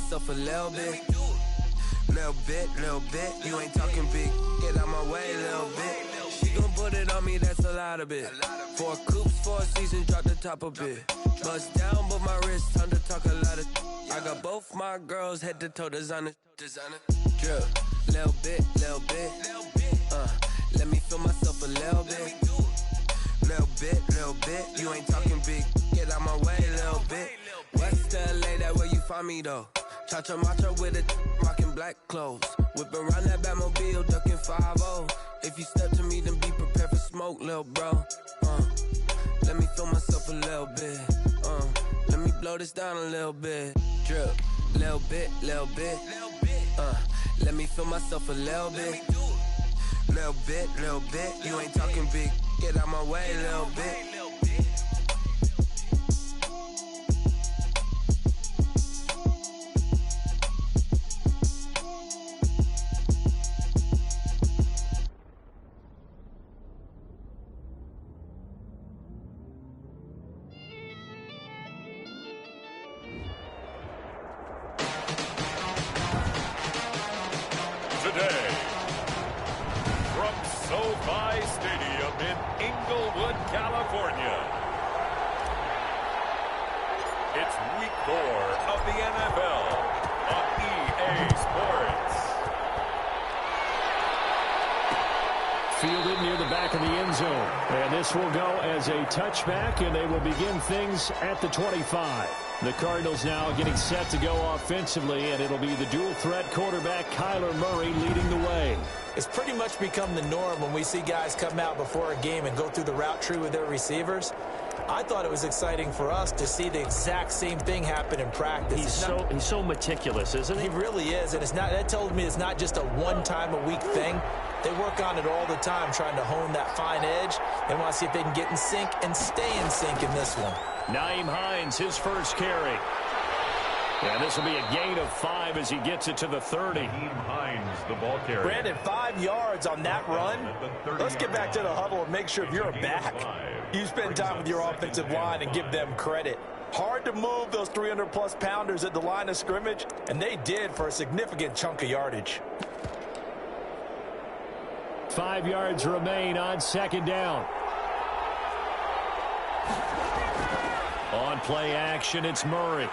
myself a little bit. Little bit, you ain't talking big. Get out my way, little bit. She gon' put it on me, that's a lot of it. 4 coops, 4 seasons, drop the top a bit. Bust down, but my wrist, time to talk a lot of. I got both my girls head to toe, designer. Drip, little bit. Let me feel myself a little bit. Little bit, you ain't talking big. Get out my way, little bit. West LA, that where you find me though. Cha-cha macha with a rockin' black clothes. Whip around that Batmobile, ducking 5-0. If you step to me, then be prepared for smoke, lil' bro. Let me feel myself a little bit. Let me blow this down a little bit. Drip, little bit. Let me feel myself a little bit. Little bit, you ain't talking big. Get out my way, little bit. Today, from SoFi Stadium in Inglewood, California, it's week 4 of the NFL on EA Sports. Fielded near the back of the end zone. And this will go as a touchback, and they will begin things at the 25. The Cardinals now getting set to go offensively, and it'll be the dual-threat quarterback Kyler Murray leading the way. It's pretty much become the norm when we see guys come out before a game and go through the route tree with their receivers. I thought it was exciting for us to see the exact same thing happen in practice. He's so meticulous, isn't he? He really is, and that tells me it's not just a one-time-a-week thing. They work on it all the time, trying to hone that fine edge. They want to see if they can get in sync and stay in sync in this one. Nyheim Hines, his first carry. And this will be a gain of 5 as he gets it to the 30. Nyheim Hines, the ball carrier. Brandon, 5 yards on that run. Let's get back to the huddle and make sure if you're a back, you spend time with your offensive line and give them credit. Hard to move those 300-plus pounders at the line of scrimmage, and they did for a significant chunk of yardage. 5 yards remain on second down. On play action, it's Murray.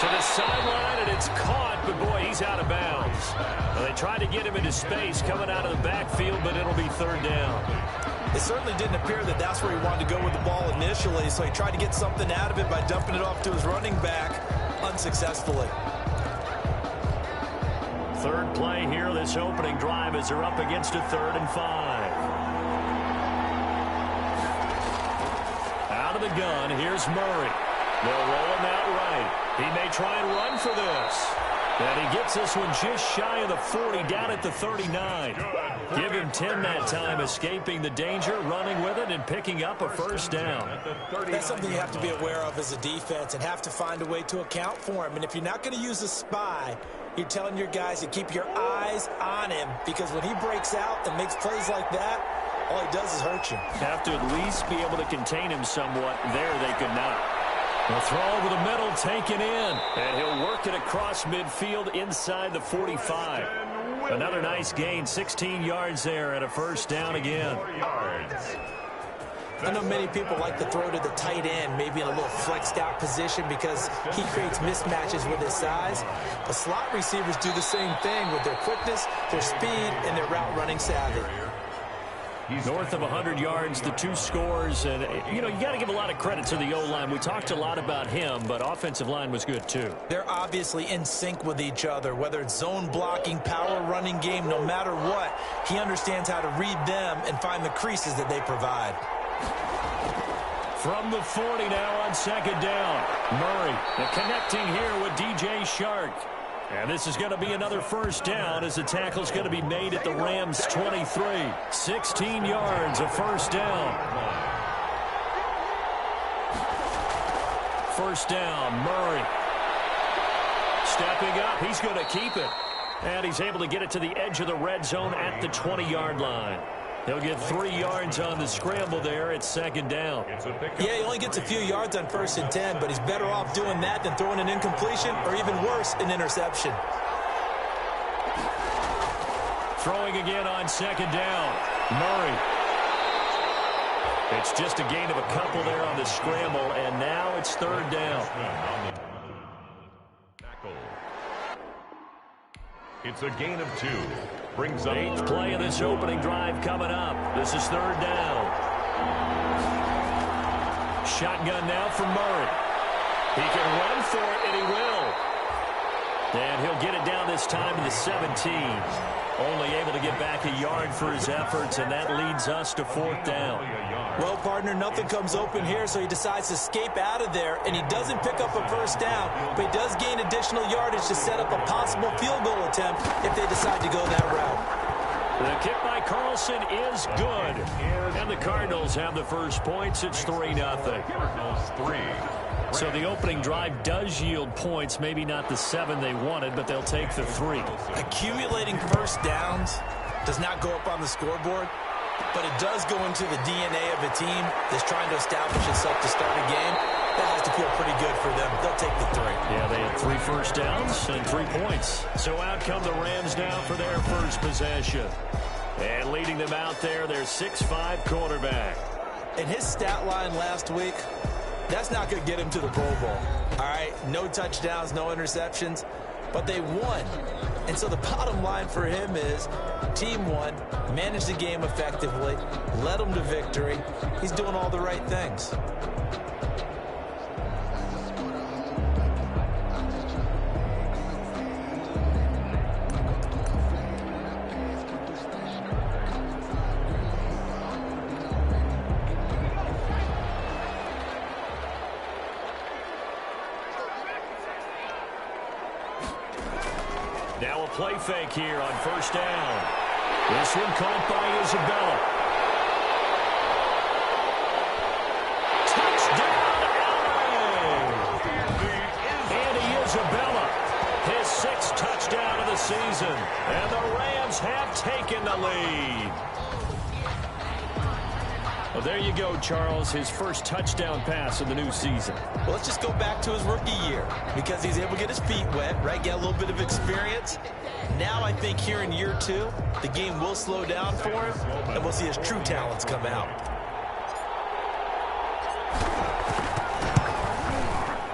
To the sideline, and it's caught, but boy, he's out of bounds. Well, they tried to get him into space coming out of the backfield, but it'll be third down. It certainly didn't appear that that's where he wanted to go with the ball initially, so he tried to get something out of it by dumping it off to his running back unsuccessfully. Third play here, this opening drive as they're up against a 3rd and 5. Out of the gun, here's Murray. They'll roll him out right. He may try and run for this. And he gets this one just shy of the 40, down at the 39. Give him 10 that time, escaping the danger, running with it, and picking up a first down. That's something you have to be aware of as a defense and have to find a way to account for him. And if you're not going to use a spy, you're telling your guys to keep your eyes on him, because when he breaks out and makes plays like that, all he does is hurt you. Have to at least be able to contain him somewhat. There they could not. The throw over the middle, taken in. And he'll work it across midfield inside the 45. Another nice gain, 16 yards there, and a first down again. I know many people like to throw to the tight end, maybe in a little flexed out position because he creates mismatches with his size. But slot receivers do the same thing with their quickness, their speed, and their route running savvy. North of 100 yards, the 2 scores. And, you know, you got to give a lot of credit to the O-line. We talked a lot about him, but offensive line was good, too. They're obviously in sync with each other, whether it's zone blocking, power running game, no matter what. He understands how to read them and find the creases that they provide. From the 40 now on second down. Murray connecting here with DJ Shark. And this is going to be another first down as the tackle's going to be made at the Rams' 23. 16 yards, a first down. First down, Murray. Stepping up, he's going to keep it. And he's able to get it to the edge of the red zone at the 20-yard line. He'll get 3 yards on the scramble there at second down. Yeah, he only gets a few yards on 1st and 10, but he's better off doing that than throwing an incompletion or even worse, an interception. Throwing again on second down. Murray. It's just a gain of a couple there on the scramble, and now it's 3rd down. It's a gain of 2. Brings up 8th play of this opening drive coming up. This is 3rd down. Shotgun now for Murray. He can run for it, and he will. And he'll get it down this time to the 17. Only able to get back a yard for his efforts, and that leads us to 4th down. Well, partner, nothing comes open here, so he decides to escape out of there, and he doesn't pick up a 1st down, but he does gain additional yardage to set up a possible field goal attempt if they decide to go that route. The kick by Carlson is good, and the Cardinals have the first points. It's 3-0. Cardinals 3. So the opening drive does yield points, maybe not the 7 they wanted, but they'll take the 3. Accumulating 1st downs does not go up on the scoreboard, but it does go into the DNA of a team that's trying to establish itself to start a game. That has to feel pretty good for them. They'll take the 3. Yeah, they had 3 first downs and 3 points. So out come the Rams now for their first possession. And leading them out there, their 6'5" quarterback. In his stat line last week, that's not going to get him to the Pro Bowl. All right, no touchdowns, no interceptions, but they won. And so the bottom line for him is team won, managed the game effectively, led them to victory. He's doing all the right things. Now a play fake here on 1st down. This one caught by Isabella. Touchdown, LA! Andy Isabella, his 6th touchdown of the season. And the Rams have taken the lead. Well, there you go, Charles, his first touchdown pass of the new season. Well, let's just go back to his rookie year because he's able to get his feet wet, right, get a little bit of experience. Now I think here in year 2, the game will slow down for him, and we'll see his true talents come out.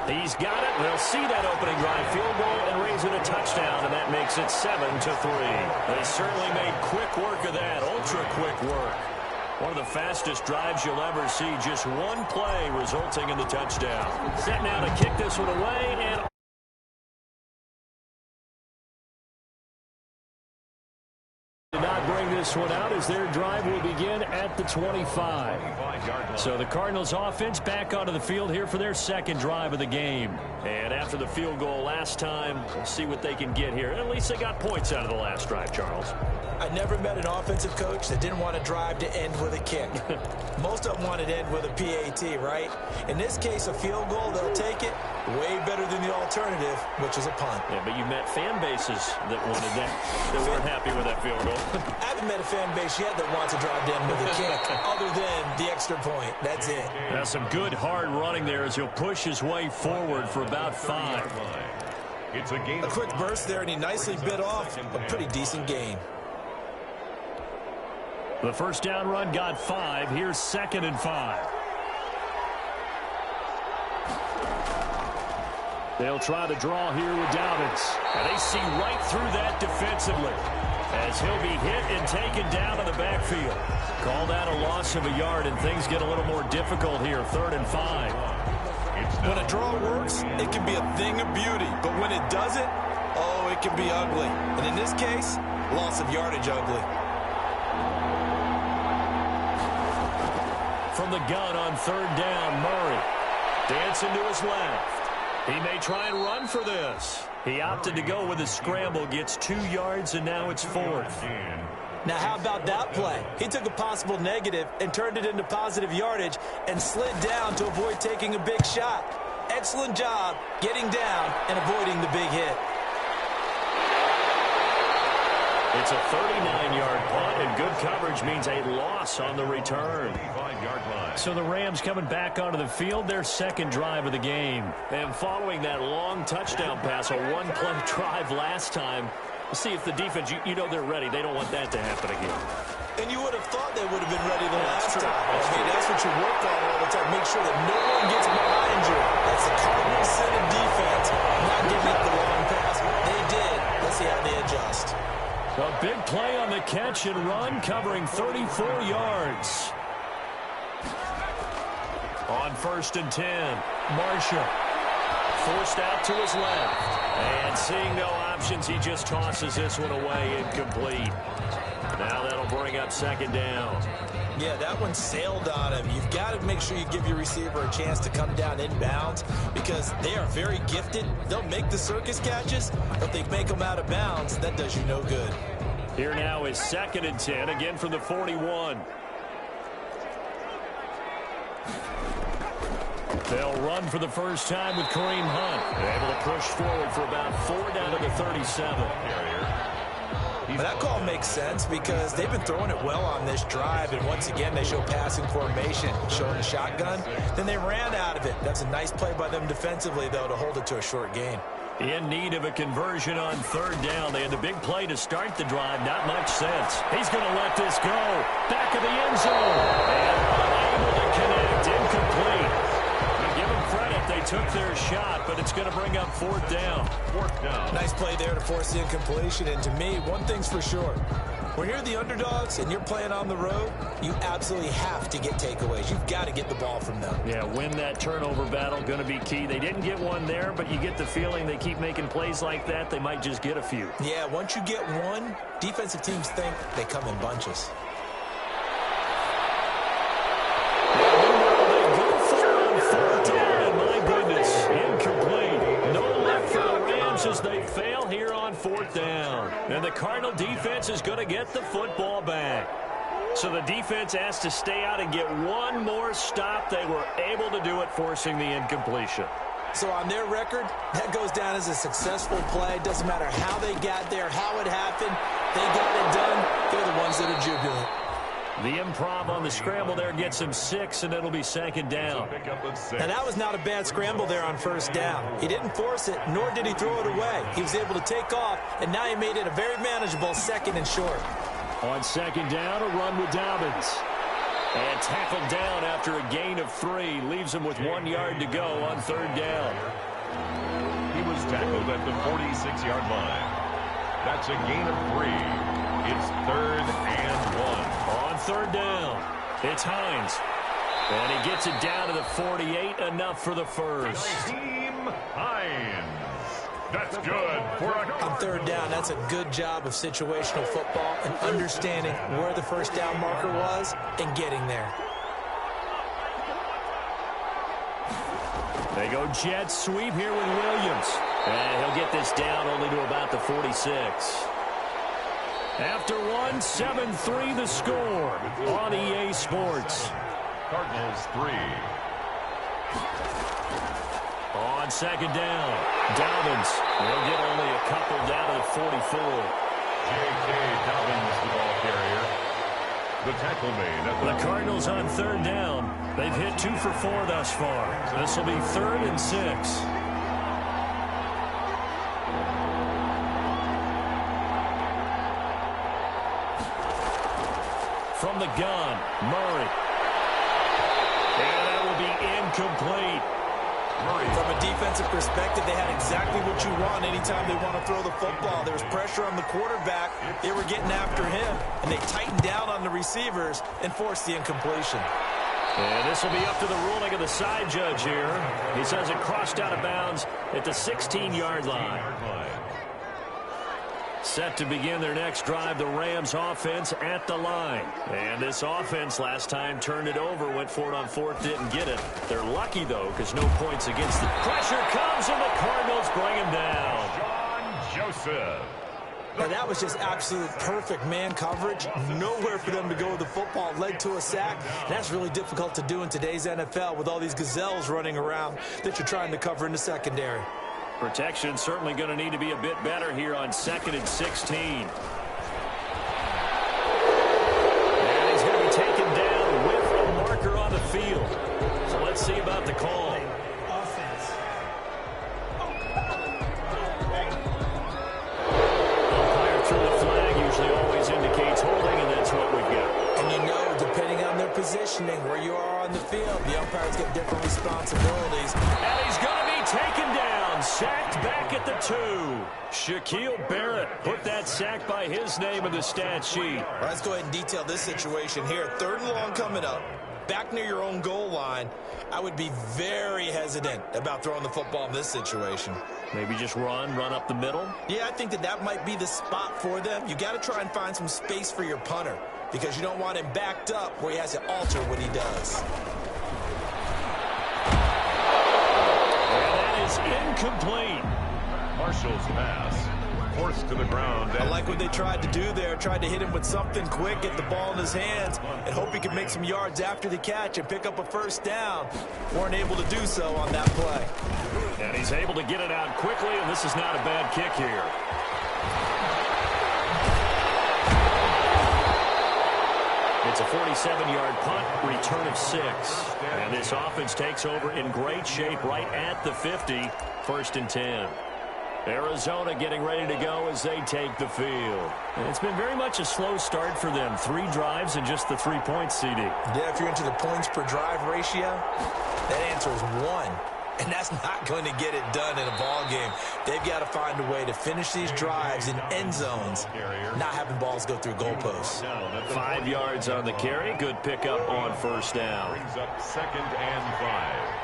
He's got it. They'll see that opening drive field goal and raise it a touchdown, and that makes it 7-3. They certainly made quick work of that, ultra-quick work. One of the fastest drives you'll ever see. Just one play resulting in the touchdown. Set now to kick this one away, and did not bring this one out as their drive will begin at the 25. So the Cardinals offense back onto the field here for their 2nd drive of the game. And after the field goal last time, we'll see what they can get here. At least they got points out of the last drive, Charles. I never met an offensive coach that didn't want to drive to end with a kick. Most of them wanted to end with a PAT, right? In this case, a field goal, they'll take it way better than the alternative, which is a punt. Yeah, but you met fan bases that wanted that weren't happy with that field goal. I haven't met a fan base yet that wants to drive to end with a kick, other than the extra point. That's it. Now some good hard running there as he'll push his way forward for about 5. It's a gain. A quick burst there, and he nicely bit off a pretty decent gain. The 1st down run got 5. Here's 2nd and 5. They'll try to draw here with Dobbins. And they see right through that defensively as he'll be hit and taken down in the backfield. Call that a loss of a yard, and things get a little more difficult here. 3rd and 5. When a draw works, it can be a thing of beauty. But when it doesn't, oh, it can be ugly. And in this case, loss of yardage ugly. From the gun on 3rd down, Murray dancing to his left. He may try and run for this. He opted to go with a scramble, gets 2 yards, and now it's 4th. Now, how about that play? He took a possible negative and turned it into positive yardage and slid down to avoid taking a big shot. Excellent job getting down and avoiding the big hit. It's a 39-yard punt, and good coverage means a loss on the return. So the Rams coming back onto the field, their second drive of the game. And following that long touchdown pass, a one-play drive last time, see if the defense, you know they're ready. They don't want that to happen again. And you would have thought they would have been ready the last time. That's what you work on all the time. Make sure that no one gets behind you. That's the Cardinals' sin of defense, not giving up the long pass. They did. Let's see how they adjust. A big play on the catch and run, covering 34 yards. On 1st and 10, Marshall forced out to his left. And seeing no options, he just tosses this one away, incomplete. Now that'll bring up 2nd down. Yeah, that one sailed on him. You've got to make sure you give your receiver a chance to come down inbounds because they are very gifted. They'll make the circus catches, but if they make them out of bounds, that does you no good. Here now is 2nd and 10, again from the 41. They'll run for the first time with Kareem Hunt. They're able to push forward for about 4 down to the 37. But that call makes sense because they've been throwing it well on this drive, and once again they show passing formation, showing the shotgun. Then they ran out of it. That's a nice play by them defensively, though, to hold it to a short gain. In need of a conversion on 3rd down. They had the big play to start the drive. Not much sense. He's going to let this go. Back of the end zone. And unable to connect. Incomplete. Give them credit. They took their shot, but it's going to bring up 4th down. 4th down. Nice play there to force the incompletion. And to me, one thing's for sure. When you're the underdogs and you're playing on the road, you absolutely have to get takeaways. You've got to get the ball from them. Yeah, win that turnover battle, going to be key. They didn't get one there, but you get the feeling they keep making plays like that, they might just get a few. Yeah, once you get one, defensive teams think they come in bunches. They go for it on 4th down, and my goodness, incomplete. No left for the Rams as they fail here on 4th down. And the Cardinal defense is going to get the football back. So the defense has to stay out and get one more stop. They were able to do it, forcing the incompletion. So on their record, that goes down as a successful play. Doesn't matter how they got there, how it happened. They got it done. They're the ones that are jubilant. The improv on the scramble there gets him 6, and it'll be 2nd down. Now, that was not a bad scramble there on 1st down. He didn't force it, nor did he throw it away. He was able to take off, and now he made it a very manageable 2nd and short. On 2nd down, a run with Dobbins. And tackled down after a gain of 3. Leaves him with 1 yard to go on 3rd down. He was tackled at the 46-yard line. That's a gain of 3. It's 3rd and 1. On 3rd down, it's Hines. And he gets it down to the 48, enough for the first. Team Hines. That's good for a on 3rd down. That's a good job of situational football and understanding where the 1st down marker was and getting there. They go jet sweep here with Williams. And he'll get this down only to about the 46. After 1, 7-3 the score on EA Sports. Cardinals 3. On 2nd down, Dobbins will get only a couple down to the 44. J.K. Dobbins, the ball carrier. The tackle made at The Cardinals on 3rd down. They've hit 2 for 4 thus far. This will be 3rd and 6. From the gun, Murray. And that will be incomplete. From a defensive perspective, they had exactly what you want anytime they want to throw the football. There was pressure on the quarterback. They were getting after him, and they tightened down on the receivers and forced the incompletion. And this will be up to the ruling of the side judge here. He says it crossed out of bounds at the 16-yard line. Set to begin their next drive, the Rams offense at the line. And this offense last time turned it over, went for it on 4th, didn't get it. They're lucky, though, because no points against the pressure comes, and the Cardinals bring him down. John Joseph. Now, that was just absolute perfect man coverage. Nowhere for them to go with the football. Led to a sack. And that's really difficult to do in today's NFL with all these gazelles running around that you're trying to cover in the secondary. Protection certainly going to need to be a bit better here on 2nd and 16. see about the call. Umpire threw the flag, usually always indicates holding, and that's what we've got. And you know, depending on their positioning, where you are on the field, the umpires get different responsibilities. And he's going to be taken down, sacked back at the 2. Shaquille Barrett put that sack by his name in the stat sheet. All right, let's go ahead and detail this situation here. 3rd and long coming up, back near your own goal line. I would be very hesitant about throwing the football in this situation. Maybe just run up the middle? Yeah, I think that might be the spot for them. You got to try and find some space for your punter because you don't want him backed up where he has to alter what he does. And that is incomplete. Marshall's pass forced to the ground. I like what they tried to do there. Tried to hit him with something quick, get the ball in his hands, and hope he could make some yards after the catch and pick up a first down. Weren't able to do so on that play. And he's able to get it out quickly, and this is not a bad kick here. It's a 47-yard punt, return of 6. And this offense takes over in great shape right at the 50, 1st and 10. Arizona getting ready to go as they take the field. And it's been very much a slow start for them. 3 drives and just the 3 points, CD. Yeah, if you're into the points per drive ratio, that answer is 1. And that's not going to get it done in a ball game. They've got to find a way to finish these drives in end zones, not having balls go through goalposts. 5 yards on the carry. Good pickup on first down. Brings up 2nd and 5.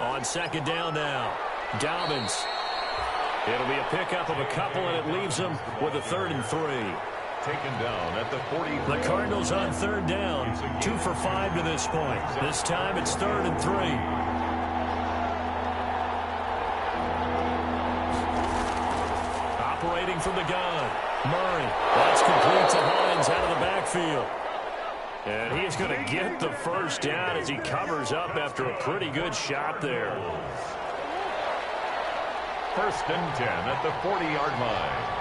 On 2nd down now, Dobbins. It'll be a pickup of a couple, and it leaves them with a 3rd and 3. Taken down at the 40. The Cardinals on 3rd down, 2 for 5 to this point. This time it's 3rd and 3. Operating from the gun, Murray. That's complete to Hines out of the backfield. And he's going to get the first down as he covers up after a pretty good shot there. 1st and 10 at the 40-yard line.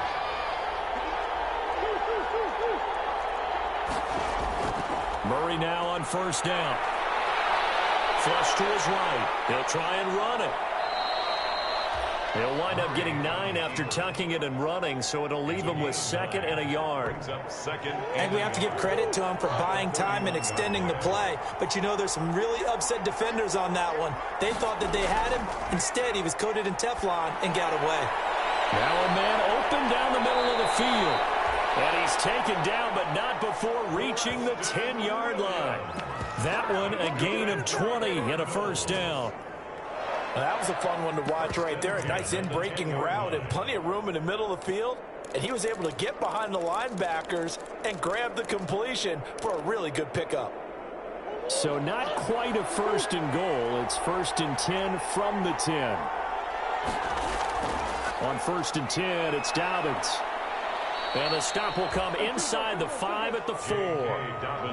Murray now on 1st down. Flush to his right. He'll try and run it. He'll wind up getting 9 after tucking it and running, so it'll leave him with 2nd and a yard. And we have to give credit to him for buying time and extending the play. But, you know, there's some really upset defenders on that one. They thought that they had him. Instead, he was coated in Teflon and got away. Now a man open down the middle of the field. And he's taken down, but not before reaching the 10-yard line. That one, a gain of 20 and a first down. Well, that was a fun one to watch right there. A nice in-breaking route and plenty of room in the middle of the field. And he was able to get behind the linebackers and grab the completion for a really good pickup. So not quite a 1st and goal. It's 1st and 10 from the 10. On 1st and 10, it's Dobbins. And the stop will come inside the 5 at the 4.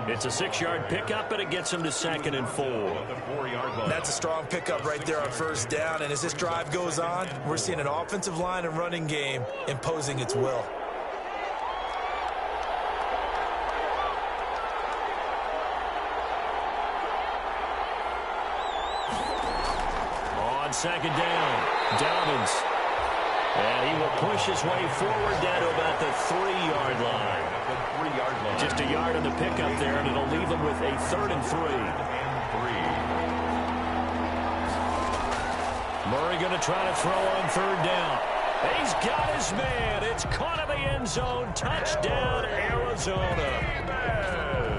It's a 6-yard pickup, and it gets him to 2nd and 4. That's a strong pickup right there on 1st down. And as this drive goes on, we're seeing an offensive line and running game imposing its will. On 2nd down, Dobbins. And he will push his way forward down to about the 3-yard line. Just a yard on the pickup there, and it'll leave him with a 3rd and 3. Murray going to try to throw on 3rd down. He's got his man. It's caught in the end zone. Touchdown, Arizona.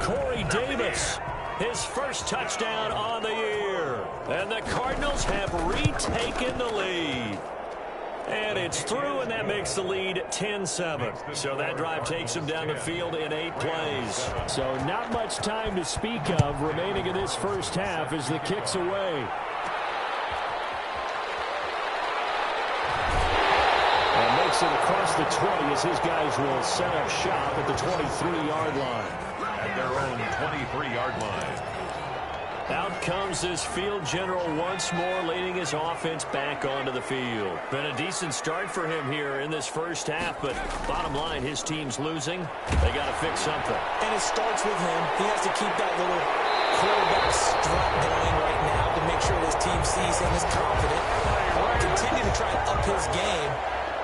Corey Davis, his first touchdown on the year. And the Cardinals have retaken the lead. And it's through, and that makes the lead 10-7. So that drive takes him down the field in 8 plays. So not much time to speak of remaining in this first half as the kick's away. And makes it across the 20 as his guys will set up shop at the 23-yard line. At their own 23-yard line. Out comes this field general once more, leading his offense back onto the field. Been a decent start for him here in this first half, but bottom line, his team's losing. They got to fix something. And it starts with him. He has to keep that little quarterback strut going right now to make sure his team sees him as confident. Continue to try and up his game,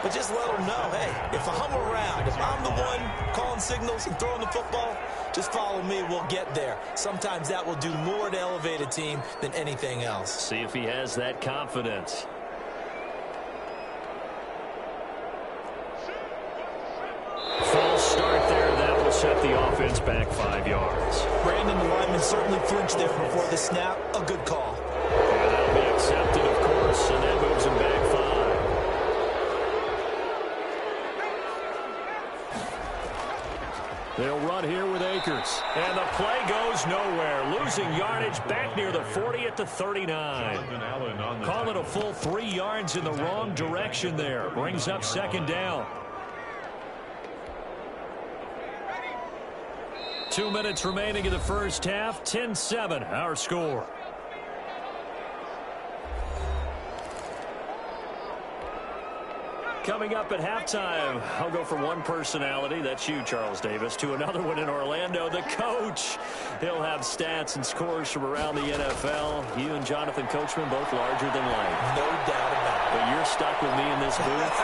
but just let him know, hey, if I'm around, if I'm the one calling signals and throwing the football, just follow me, we'll get there. Sometimes that will do more to elevate a team than anything else. See if he has that confidence. False start there. That will set the offense back 5 yards. Brandon, the lineman, certainly flinched there before the snap. A good call. Yeah, that'll be accepted, of course, and that moves him back 5. They'll run here with Akers. And the play goes nowhere. Losing yardage back near the 40 at the 39. Call it a full 3 yards in the wrong direction there. Brings up second down. 2 minutes remaining in the first half. 10-7, our score. Coming up at halftime, I'll go from one personality, that's you, Charles Davis, to another one in Orlando, the coach. He'll have stats and scores from around the NFL. You and Jonathan Coachman both larger than life. No doubt about it. But you're stuck with me in this booth.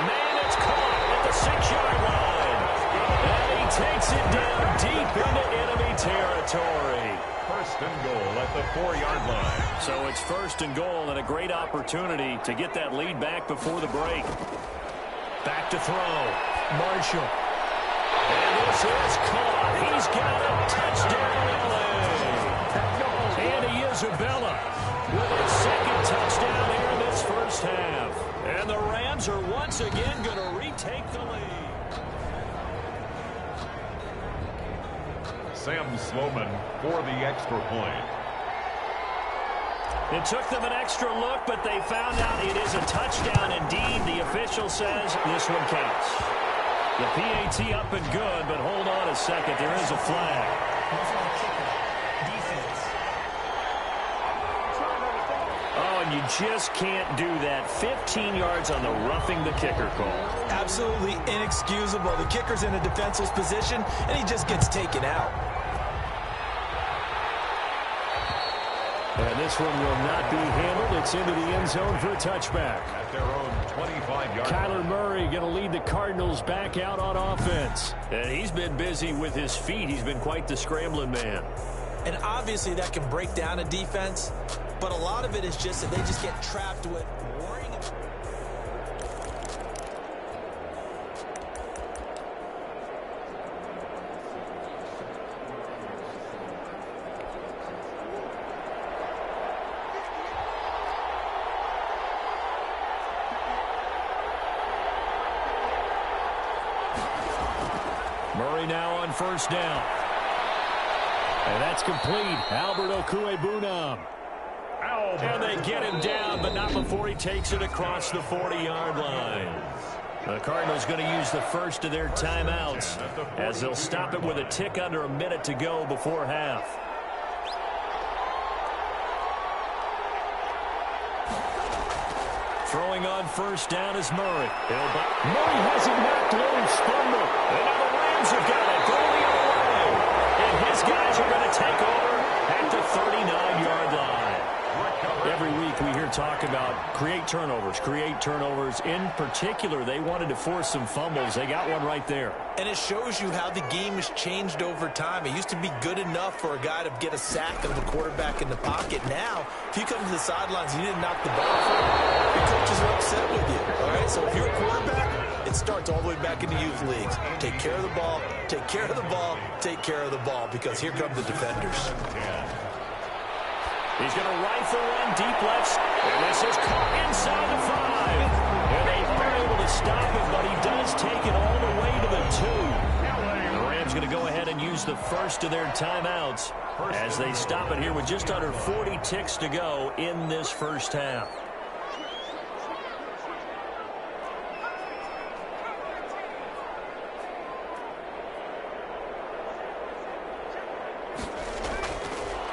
Man, it's caught at the 6-yard line. And he takes it down deep into enemy territory. First and goal at the 4-yard line. So it's first and goal and a great opportunity to get that lead back before the break. Back to throw. Marshall. And this is caught. He's got a touchdown. Andy Isabella with a second touchdown here in this first half. And the Rams are once again going to retake the lead. Sam Sloman for the extra point. It took them an extra look, but they found out it is a touchdown indeed. The official says this one counts. The PAT up and good, but hold on a second. There is a flag. Oh, and you just can't do that. 15 yards on the roughing the kicker call. Absolutely inexcusable. The kicker's in a defenseless position, and he just gets taken out. And this one will not be handled. It's into the end zone for a touchback. At their own 25-yard line. Kyler Murray going to lead the Cardinals back out on offense. And he's been busy with his feet. He's been quite the scrambling man. And obviously that can break down a defense, but a lot of it is just that they just get trapped with worrying about. Murray now on first down. And that's complete. Albert Okwuegbunam. And they get him down, but not before he takes it across the 40-yard line. The Cardinals going to use the first of their timeouts as they'll stop it with a tick under a minute to go before half. Throwing on first down is Murray. Murray has it knocked loose. Fumble. And now the Rams have got it. Going the other way. And his guys are going to take over at the 39-yard line. Every week we hear talk about create turnovers. In particular, they wanted to force some fumbles. They got one right there. And it shows you how the game has changed over time. It used to be good enough for a guy to get a sack of the quarterback in the pocket. Now, if you come to the sidelines and you didn't knock the ball for him, your coaches are upset with you. All right, so if you're a quarterback, it starts all the way back in the youth leagues. Take care of the ball, take care of the ball, take care of the ball, because here come the defenders. He's going to rifle one deep left. And this is caught inside the 5. And they are able to stop him, but he does take it all the way to the 2. The Rams going to go ahead and use the first of their timeouts as they stop it here with just under 40 ticks to go in this first half.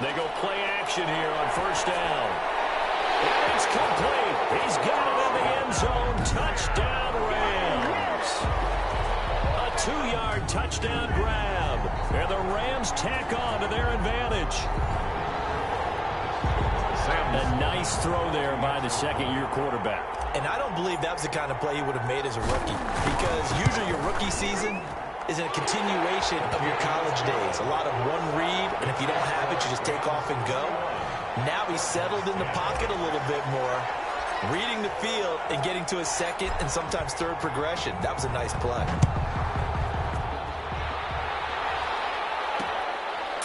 They go play action here on first down. And it's complete. He's got it in the end zone. Touchdown, Rams. A 2-yard touchdown grab. And the Rams tack on to their advantage. A nice throw there by the second-year quarterback. And I don't believe that was the kind of play he would have made as a rookie, because usually your rookie season is a continuation of your college days. A lot of one read, and if you don't have it, you just take off and go. Now he's settled in the pocket a little bit more, reading the field and getting to his second and sometimes third progression. That was a nice play.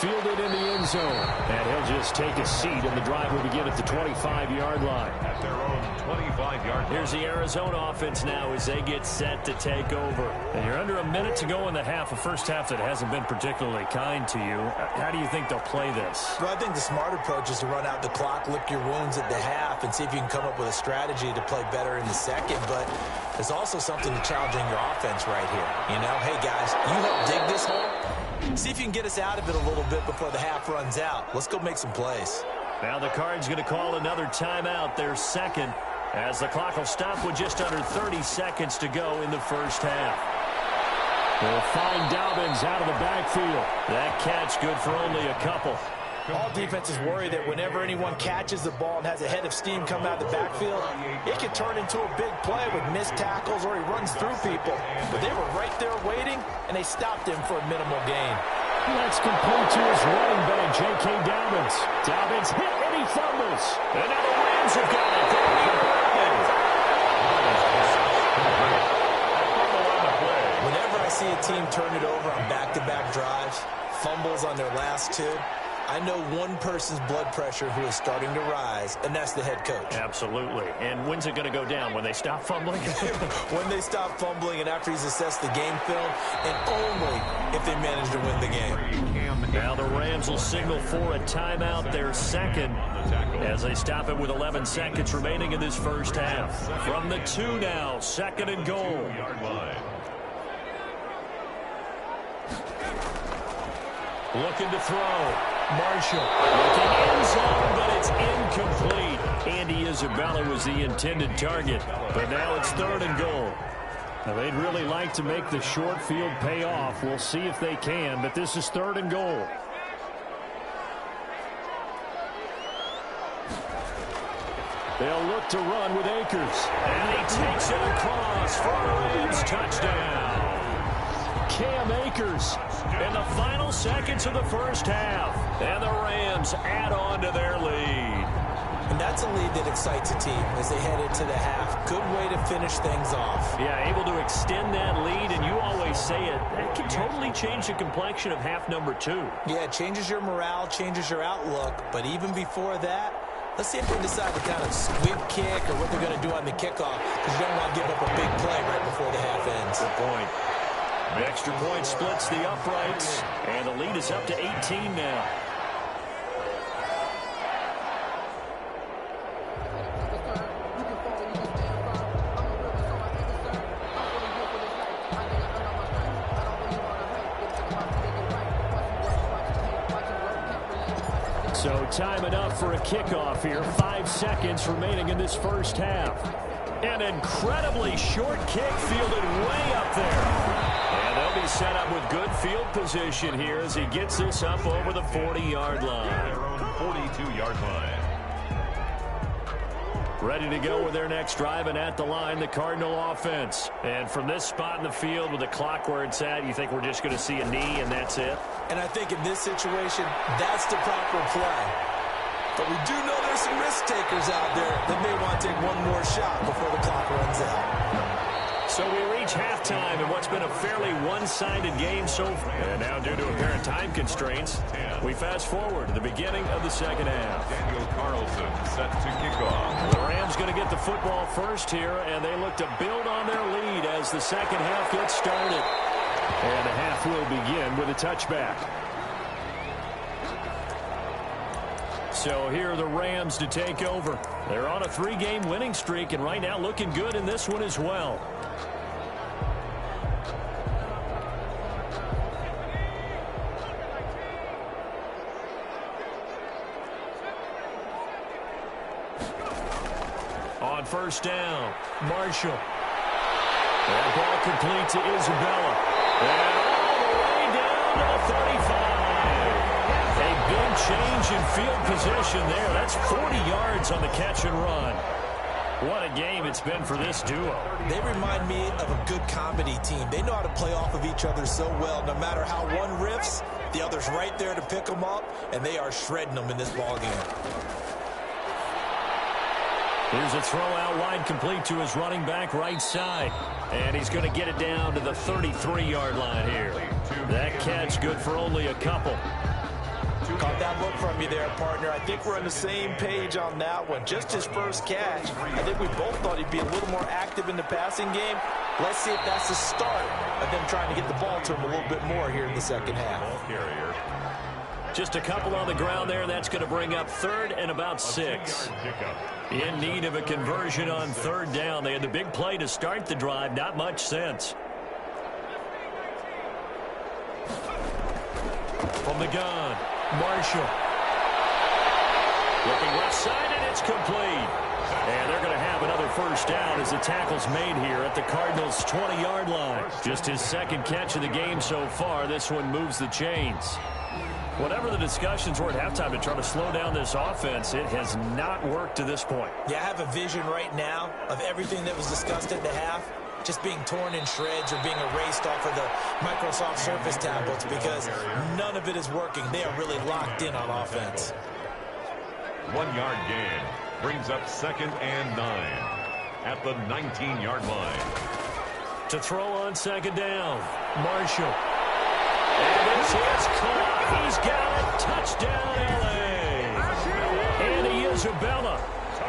Fielded in the end zone. And he'll just take a seat, and the drive will begin at the 25-yard line. At their own 25-yard line. Here's the Arizona offense now as they get set to take over. And you're under a minute to go in the half, a first half that hasn't been particularly kind to you. How do you think they'll play this? Well, I think the smart approach is to run out the clock, lick your wounds at the half, and see if you can come up with a strategy to play better in the second. But there's also something to challenging your offense right here. You know, hey, guys, you help dig this hole. See if you can get us out of it a little bit before the half runs out. Let's go make some plays. Now the Cards going to call another timeout, their second, as the clock will stop with just under 30 seconds to go in the first half. They'll find Dobbins out of the backfield. That catch good for only a couple. All defenses worry that whenever anyone catches the ball and has a head of steam come out of the backfield, it can turn into a big play with missed tackles or he runs through people. But they were right there waiting, and they stopped him for a minimal gain. That's complete to his running back, J.K. Dobbins. Dobbins hit, and he fumbles. And now the Rams have got it. Whenever I see a team turn it over on back-to-back drives, fumbles on their last two, I know one person's blood pressure who is starting to rise, and that's the head coach. Absolutely. And when's it going to go down? When they stop fumbling? When they stop fumbling and after he's assessed the game film, and only if they manage to win the game. Now the Rams will signal for a timeout, their second, as they stop it with 11 seconds remaining in this first half. From the 2 now, second and goal. Looking to throw. Marshall looking end zone, but it's incomplete. Andy Isabella was the intended target, but now it's third and goal. Now they'd really like to make the short field pay off. We'll see if they can, but this is third and goal. They'll look to run with Akers. And he takes it across for a Rams touchdown. Cam Akers in the final seconds of the first half. And the Rams add on to their lead. And that's a lead that excites a team as they head into the half. Good way to finish things off. Yeah, able to extend that lead, and you always say it, that can totally change the complexion of half number 2. Yeah, it changes your morale, changes your outlook. But even before that, let's see if they decide to kind of squib kick or what they're going to do on the kickoff, because you don't want to give up a big play right before the half ends. Good point. The extra point splits the uprights, and the lead is up to 18 now. So time enough for a kickoff here. 5 seconds remaining in this first half. An incredibly short kick fielded way up there. And they'll be set up with good field position here as he gets this up over the 40-yard line. Their own 42-yard line. Ready to go with their next drive, and at the line, the Cardinal offense. And from this spot in the field with the clock where it's at, you think we're just going to see a knee and that's it? And I think in this situation, that's the proper play. But we do know there's some risk takers out there that may want to take one more shot before the clock runs out. So we reach halftime in what's been a fairly one-sided game so far. And now, due to apparent time constraints, we fast forward to the beginning of the second half. Daniel Carlson set to kick off. The Rams going to get the football first here, and they look to build on their lead as the second half gets started. And the half will begin with a touchback. So here are the Rams to take over. They're on a 3-game winning streak, and right now looking good in this one as well. On first down, Marshall. That ball complete to Isabella. And all the way down to the 35. A big change in field position there. That's 40 yards on the catch and run. What a game it's been for this duo. They remind me of a good comedy team. They know how to play off of each other so well. No matter how one riffs, the other's right there to pick them up, and they are shredding them in this ballgame. Here's a throw out wide complete to his running back right side. And he's going to get it down to the 33-yard line here. That catch good for only a couple. Caught that look from you there, partner. I think we're on the same page on that one. Just his first catch. I think we both thought he'd be a little more active in the passing game. Let's see if that's the start of them trying to get the ball to him a little bit more here in the second half. Just a couple on the ground there. That's going to bring up third and about 6. In need of a conversion on third down. They had the big play to start the drive. Not much sense. From the gun, Marshall. Looking left side, and it's complete. And they're going to have another first down as the tackle's made here at the Cardinals' 20-yard line. Just his second catch of the game so far. This one moves the chains. Whatever the discussions were at halftime to try to slow down this offense, it has not worked to this point. Yeah, I have a vision right now of everything that was discussed at the half just being torn in shreds or being erased off of the Microsoft Surface tablets because none of it is working. They are really locked in on offense. 1 yard gain brings up 2nd and 9 at the 19-yard line. To throw on second down, Marshall. And this is caught. He's got it. Touchdown, L.A. And Isabella.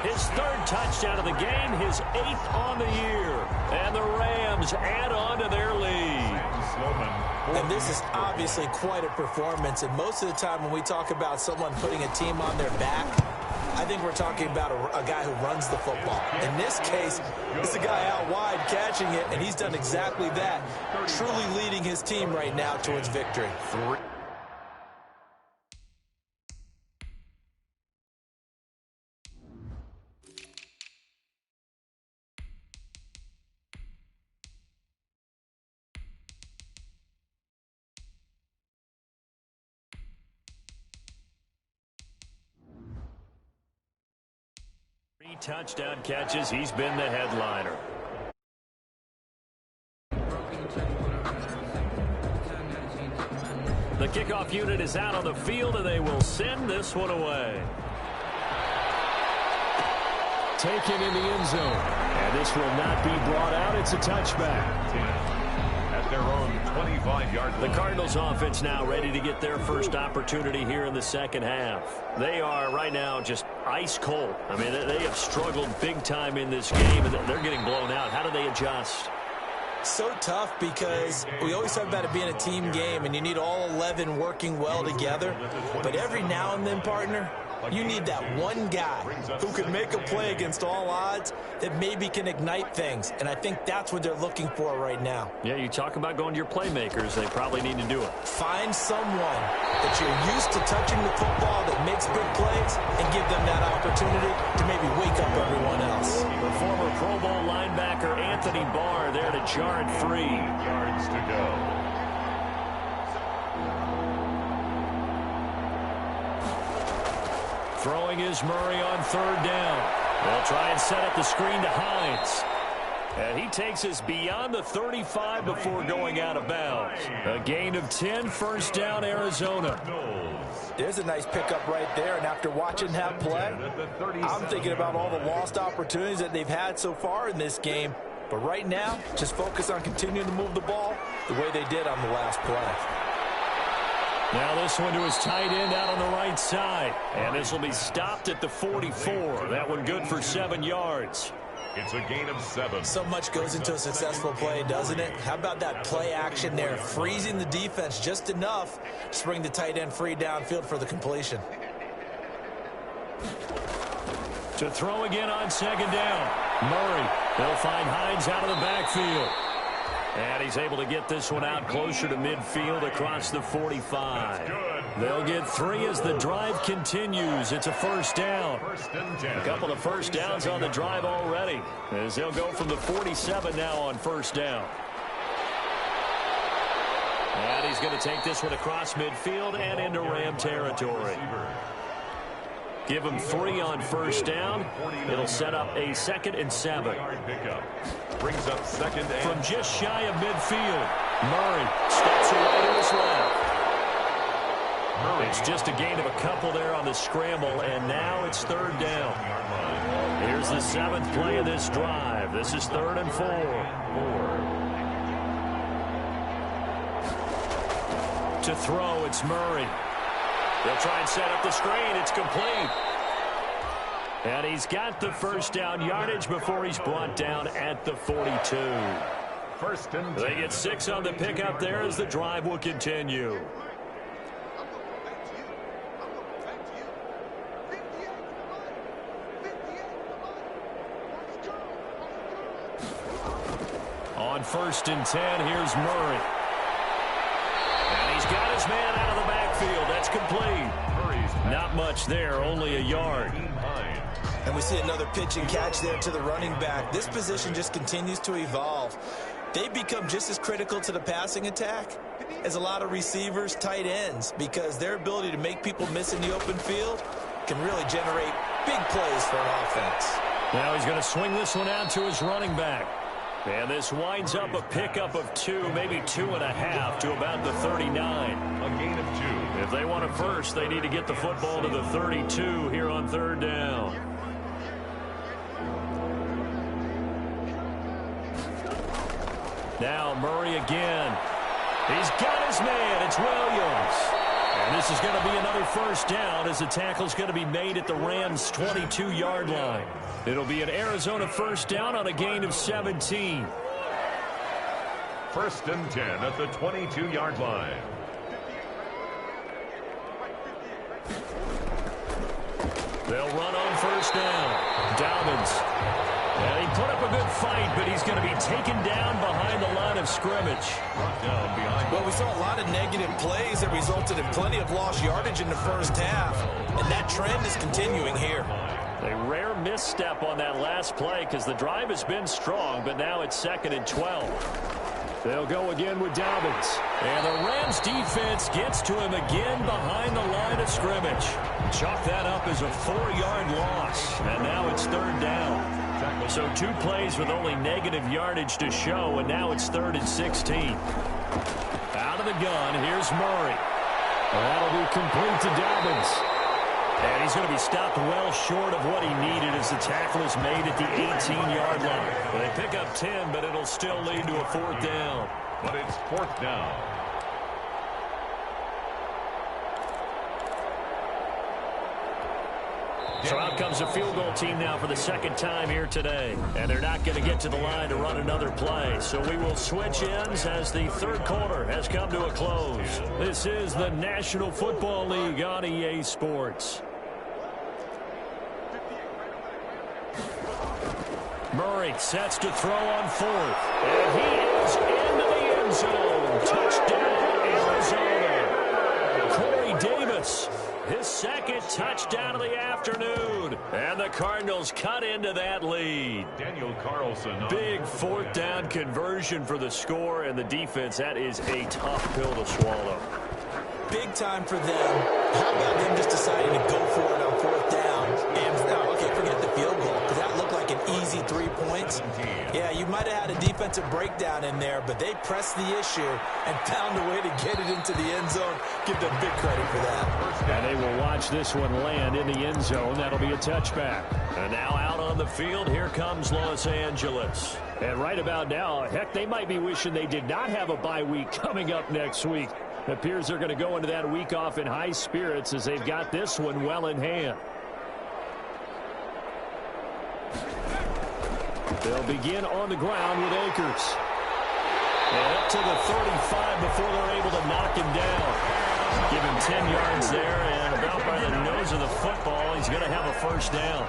His 3rd touchdown of the game, his 8th on the year. And the Rams add on to their lead. And this is obviously quite a performance. And most of the time when we talk about someone putting a team on their back, I think we're talking about a guy who runs the football. In this case, it's a guy out wide catching it, and he's done exactly that, truly leading his team right now towards victory. Touchdown catches. He's been the headliner. The kickoff unit is out on the field, and they will send this one away. Taken in the end zone. And this will not be brought out. It's a touchback. At their own 25-yard line. The Cardinals offense now ready to get their first opportunity here in the second half. They are right now just ice cold. I mean, they have struggled big time in this game, and they're getting blown out. How do they adjust? So tough because we always talk about it being a team game, and you need all 11 working well together. But every now and then, partner, you need that one guy who can make a play against all odds that maybe can ignite things. And I think that's what they're looking for right now. Yeah, you talk about going to your playmakers. They probably need to do it. Find someone that you're used to touching the football that makes big plays and give them that opportunity to maybe wake up everyone else. The former Pro Bowl linebacker Anthony Barr there to jar it free. 8 yards to go. Throwing is Murray on third down. They'll try and set up the screen to Hines. And he takes us beyond the 35 before going out of bounds. A gain of 10, first down, Arizona. There's a nice pickup right there, and after watching that play, I'm thinking about all the lost opportunities that they've had so far in this game. But right now, just focus on continuing to move the ball the way they did on the last play. Now this one to his tight end out on the right side. And this will be stopped at the 44. That one good for 7 yards. It's a gain of 7. So much goes into a successful play, doesn't it? How about that play action there, freezing the defense just enough to bring the tight end free downfield for the completion. To throw again on second down. Murray, they'll find Hines out of the backfield. And he's able to get this one out closer to midfield across the 45. They'll get 3 as the drive continues. It's a first down. A couple of first downs on the drive already, as they'll go from the 47 now on first down. And he's going to take this one across midfield and into Ram territory. Give him 3 on first down. It'll set up a 2nd and 7. Brings up 2nd and from just shy of midfield. Murray steps away to his left. It's just a gain of a couple there on the scramble, and now it's 3rd down. Here's the 7th play of this drive. This is 3rd and 4. To throw, it's Murray. They'll try and set up the screen. It's complete. And he's got the first down yardage before he's brought down at the 42. First and 10. They get 6 on the pickup there as the drive will continue. On 1st and 10, here's Murray. And he's got his man out of the backfield. That's complete. Not much there, only a yard. And we see another pitch and catch there to the running back. This position just continues to evolve. They become just as critical to the passing attack as a lot of receivers, tight ends, because their ability to make people miss in the open field can really generate big plays for an offense. Now he's going to swing this one out to his running back. And this winds up a pickup of 2, maybe 2.5 to about the 39. A gain of 2. If they want a first, they need to get the football to the 32 here on 3rd down. Now Murray again. He's got his man. It's Williams. And this is going to be another first down as the tackle's going to be made at the Rams' 22-yard line. It'll be an Arizona first down on a gain of 17. First and 10 at the 22-yard line. They'll run on first down. Dobbins. And he put up a good fight, but he's going to be taken down behind the line of scrimmage. Well, we saw a lot of negative plays that resulted in plenty of lost yardage in the first half, and that trend is continuing here. A rare misstep on that last play because the drive has been strong, but now it's 2nd and 12. They'll go again with Dobbins. And the Rams defense gets to him again behind the line of scrimmage. Chalk that up as a 4-yard loss, and now it's 3rd down. So 2 plays with only negative yardage to show, and now it's 3rd and 16. Out of the gun, here's Murray. That'll be complete to Dobbins. And he's going to be stopped well short of what he needed as the tackle is made at the 18-yard line. They pick up 10, but it'll still lead to a 4th down. But it's 4th down. So out comes a field goal team now for the 2nd time here today. And they're not going to get to the line to run another play. So we will switch ends as the 3rd quarter has come to a close. This is the National Football League on EA Sports. Murray sets to throw on 4th. And he is into the end zone. Touchdown, Arizona. Corey Davis. His 2nd touchdown of the afternoon. And the Cardinals cut into that lead. Daniel Carlson. Big 4th down conversion for the score, and the defense, that is a tough pill to swallow. Big time for them. How about them just deciding to go for it on 4th down? And now, okay, forget the field goal, because that looked like an easy 3 points. Yeah, you might have had a defensive breakdown in there, but they pressed the issue and found a way to get it into the end zone. Give them big credit for that. And they will watch this one land in the end zone. That'll be a touchback. And now out on the field, here comes Los Angeles. And right about now, heck, they might be wishing they did not have a bye week coming up next week. It appears they're going to go into that week off in high spirits as they've got this one well in hand. They'll begin on the ground with Akers. And up to the 35 before they're able to knock him down. Give him 10 yards there, and about by the nose of the football, he's going to have a first down.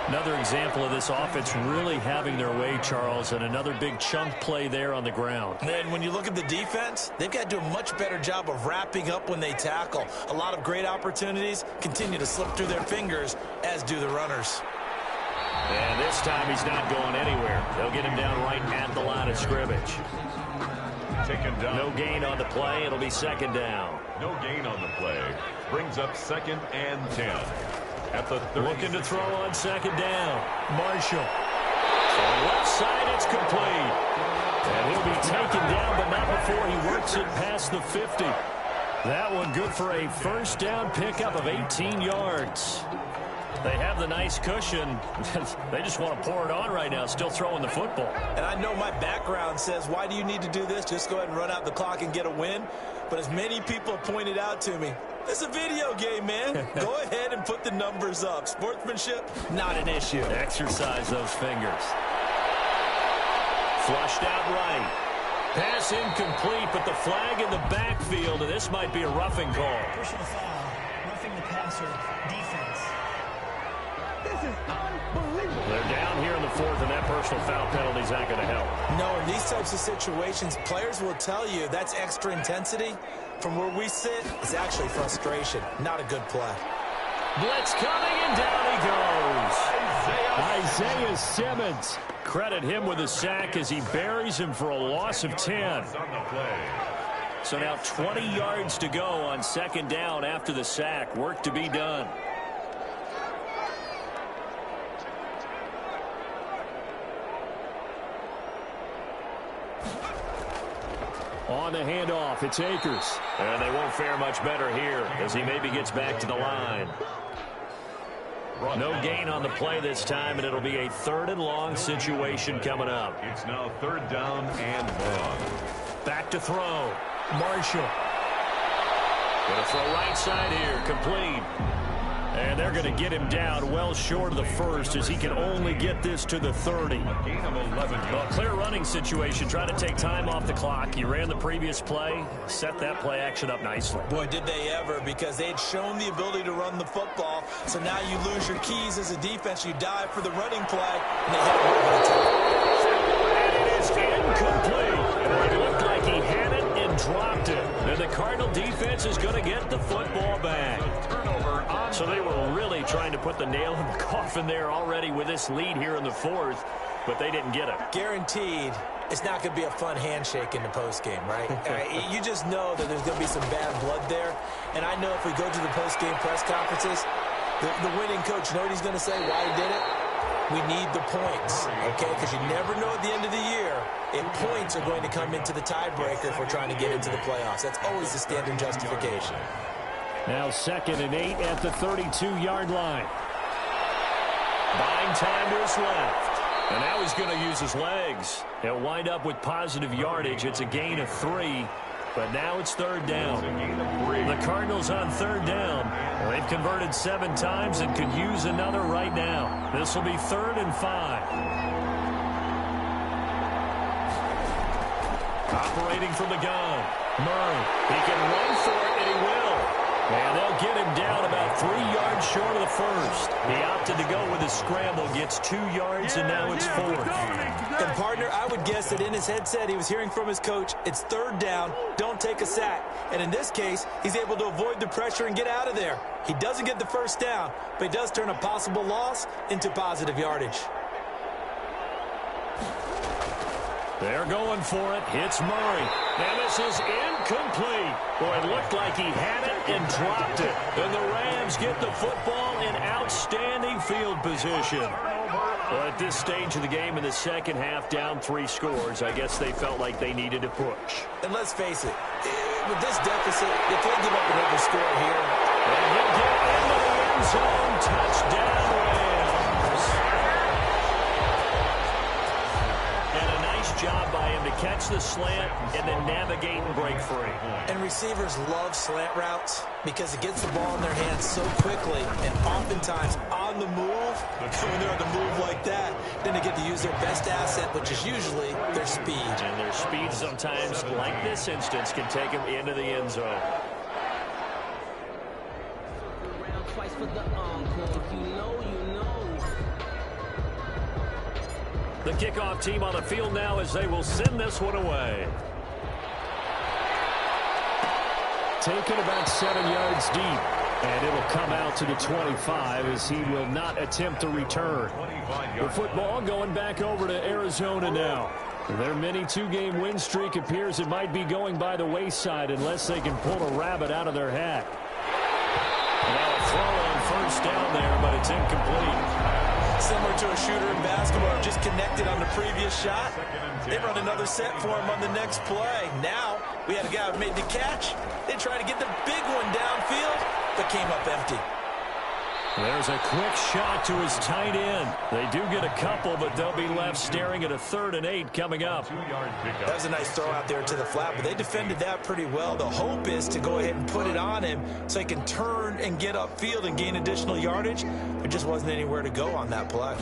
Another example of this offense really having their way, Charles, and another big chunk play there on the ground. And when you look at the defense, they've got to do a much better job of wrapping up when they tackle. A lot of great opportunities continue to slip through their fingers, as do the runners. And this time he's not going anywhere. They'll get him down right at the line of scrimmage. Taken down. No gain on the play. It'll be second down. No gain on the play. Brings up 2nd and 10. At the 30. Looking to throw on second down. Marshall. On left side, it's complete. And he'll be taken down, but not before he works it past the 50. That one good for a first down pickup of 18 yards. They have the nice cushion. They just want to pour it on right now, still throwing the football. And I know my background says, why do you need to do this? Just go ahead and run out the clock and get a win. But as many people have pointed out to me, it's a video game, man. Go ahead and put the numbers up. Sportsmanship, not an issue. Exercise those fingers. Flushed out right. Pass incomplete, but the flag in the backfield, and this might be a roughing call. Personal foul, roughing the passer, defense. This is unbelievable. They're down here in the fourth, and that personal foul penalty is not going to help. No, in these types of situations, players will tell you that's extra intensity. From where we sit, it's actually frustration. Not a good play. Blitz coming, and down he goes. Isaiah Simmons. Credit him with a sack as he buries him for a loss of 10. So now 20 yards to go on second down after the sack. Work to be done. On the handoff, it's Akers. And they won't fare much better here as he maybe gets back to the line. No gain on the play this time, and it'll be a 3rd and long situation coming up. It's now 3rd down and long. Back to throw. Marshall. Going to throw right side here, complete. And they're going to get him down well short of the first as he can only get this to the 30. Gain of 11. Well, clear running situation, trying to take time off the clock. He ran the previous play, set that play action up nicely. Boy, did they ever, because they had shown the ability to run the football. So now you lose your keys as a defense. You dive for the running play, and they had And it is incomplete. It looked like he had it and dropped it. And the Cardinal defense is going to get the football back. So they were really trying to put the nail in the coffin there already with this lead here in the 4th, but they didn't get it. Guaranteed it's not going to be a fun handshake in the postgame, right? You just know that there's going to be some bad blood there. And I know if we go to the postgame press conferences, the winning coach, you know what he's going to say, why he did it? We need the points, okay? Because you never know at the end of the year if points are going to come into the tiebreaker if we're trying to get into the playoffs. That's always the standard justification. Now 2nd and 8 at the 32-yard line. Buying time to his left. And now he's going to use his legs. He'll wind up with positive yardage. It's a gain of 3, but now it's 3rd down. The Cardinals on 3rd down. They've converted 7 times and could use another right now. This will be 3rd and 5. Operating from the gun. Murray. He can run for it, and he will. And they'll get him down about 3 yards short of the first. He opted to go with his scramble, gets 2 yards, and now it's 4th. And, partner, I would guess that in his headset he was hearing from his coach, it's 3rd down, don't take a sack. And in this case, he's able to avoid the pressure and get out of there. He doesn't get the first down, but he does turn a possible loss into positive yardage. They're going for it. Hits Murray. And this is incomplete. Boy, it looked like he had it and dropped it. And the Rams get the football in outstanding field position. Well, at this stage of the game in the second half, down 3 scores, I guess they felt like they needed to push. And let's face it, with this deficit, if they give up another score here. And he'll get into the end zone. Touchdown, Rams. Job by him to catch the slant and then navigate and break free. And receivers love slant routes because it gets the ball in their hands so quickly and oftentimes on the move. When they're on the move like that, then they get to use their best asset, which is usually their speed. And their speed sometimes, like this instance, can take them into the end zone. Twice for the encore. You know. The kickoff team on the field now as they will send this one away. Taken about 7 yards deep. And it'll come out to the 25 as he will not attempt to return. The football going back over to Arizona now. Their mini 2-game win streak appears it might be going by the wayside unless they can pull a rabbit out of their hat. Now a throw on first down there, but it's incomplete. Similar to a shooter in basketball, just connected on the previous shot. They run another set for him on the next play. Now, we had a guy who made the catch. They tried to get the big one downfield, but came up empty. There's a quick shot to his tight end. They do get a couple, but they'll be left staring at a 3rd and 8 coming up. That was a nice throw out there to the flat, but they defended that pretty well. The hope is to go ahead and put it on him so he can turn and get upfield and gain additional yardage. There just wasn't anywhere to go on that play.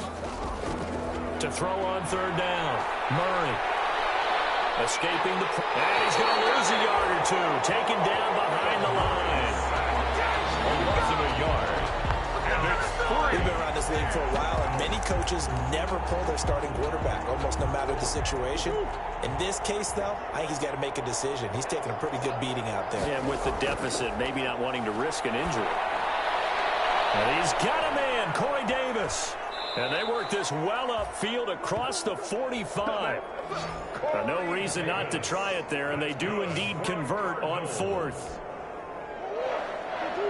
To throw on 3rd down, Murray. Escaping the... And he's going to lose a yard or two. Taken down behind the line. A loss of a yard. We've been around this league for a while, and many coaches never pull their starting quarterback, almost no matter the situation. In this case, though, I think he's got to make a decision. He's taking a pretty good beating out there. Yeah, and with the deficit, maybe not wanting to risk an injury. And he's got a man, Corey Davis. And they work this well upfield across the 45. No reason not to try it there, and they do indeed convert on 4th.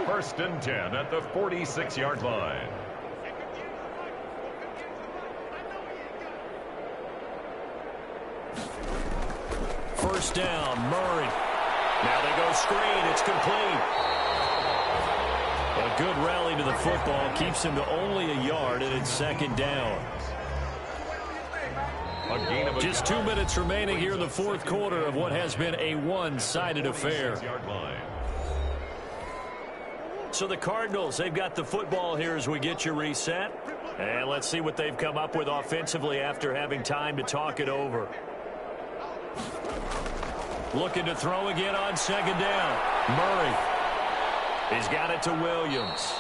1st and 10 at the 46-yard line. First down, Murray. Now they go screen. It's complete. A good rally to the football keeps him to only a yard, and it's 2nd down. Just 2 minutes remaining here in the 4th quarter of what has been a one-sided affair. So the Cardinals, they've got the football here as we get you reset. And let's see what they've come up with offensively after having time to talk it over. Looking to throw again on 2nd down. Murray. He's got it to Williams.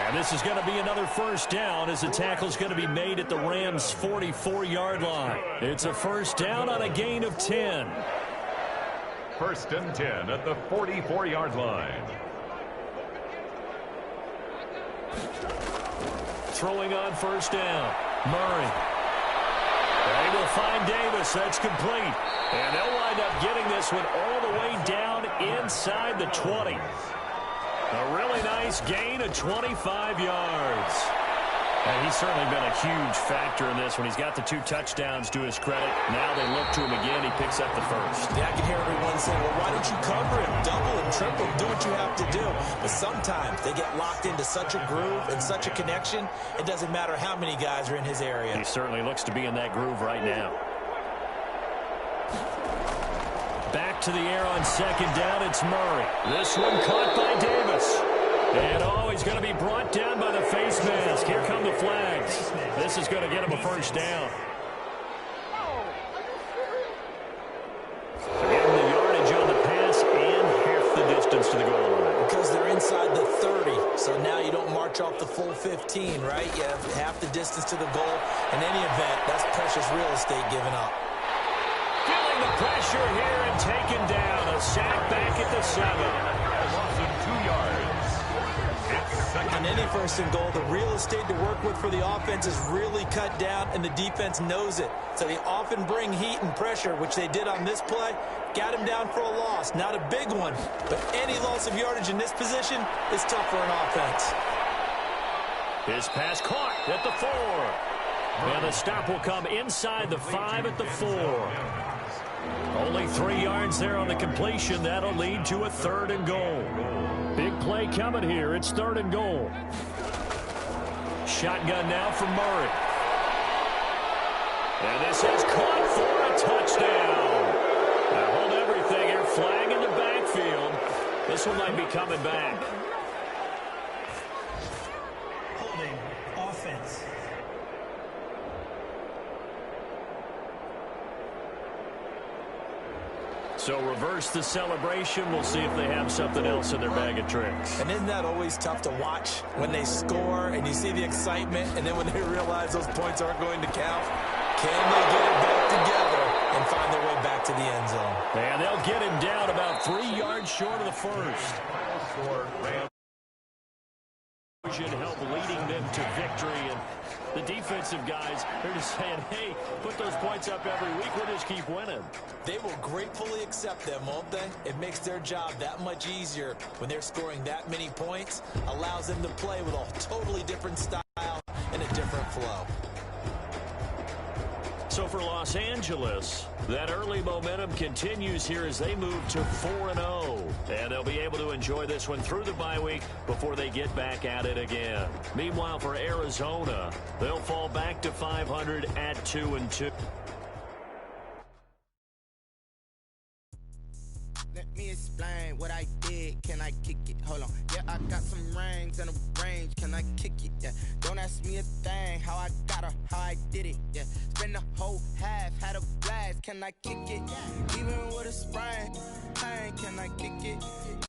And this is going to be another 1st down as the tackle's going to be made at the Rams' 44-yard line. It's a 1st down on a gain of 10. 1st and 10 at the 44-yard line. Throwing on 1st down. Murray. They will find Davis. That's complete. And they'll wind up getting this one all the way down inside the 20. A really nice gain of 25 yards. And he's certainly been a huge factor in this when he's got the 2 touchdowns to his credit. Now they look to him again. He picks up the 1st. Yeah, I can hear everyone saying, well, why don't you cover him? Double and triple, do what you have to do. But sometimes they get locked into such a groove and such a connection, it doesn't matter how many guys are in his area. He certainly looks to be in that groove right now. Back to the air on 2nd down, it's Murray. This one caught by Davis. And he's going to be brought down by the face mask. Here come the flags. This is going to get him a 1st down. Getting the yardage on the pass and half the distance to the goal line. Because they're inside the 30, so now you don't march off the full 15, right? You have half the distance to the goal. In any event, that's precious real estate given up. Feeling the pressure here and taken down. A sack back at the 7. A loss of 2 yards. On any 1st and goal, the real estate to work with for the offense is really cut down, and the defense knows it. So they often bring heat and pressure, which they did on this play. Got him down for a loss. Not a big one, but any loss of yardage in this position is tough for an offense. His pass caught at the 4. And the stop will come inside the 5 at the 4. Only 3 yards there on the completion. That'll lead to a 3rd and goal. Big play coming here. It's 3rd and goal. Shotgun now from Murray. And this is caught for a touchdown. Now hold everything here. Flag in the backfield. This one might be coming back. Holding offense. So reverse the celebration. We'll see if they have something else in their bag of tricks. And isn't that always tough to watch when they score and you see the excitement, and then when they realize those points aren't going to count? Can they get it back together and find their way back to the end zone? And they'll get him down about 3 yards short of the first. Help leading them to victory, and the defensive guys, they're just saying, hey, put those points up every week, we'll just keep winning. They will gratefully accept them, won't they? It makes their job that much easier when they're scoring that many points, allows them to play with a totally different style and a different flow. So for Los Angeles, that early momentum continues here as they move to 4-0. And they'll be able to enjoy this one through the bye week before they get back at it again. Meanwhile, for Arizona, they'll fall back to 500 at 2-2. Let me explain what I did. Can I kick it? Hold on. Yeah, I got some rings and a range. Can I kick it? Yeah. Don't ask me a thing. How I got her, how I did it. Yeah. Spend the whole half, had a blast. Can I kick it? Even with a sprain, can I kick it?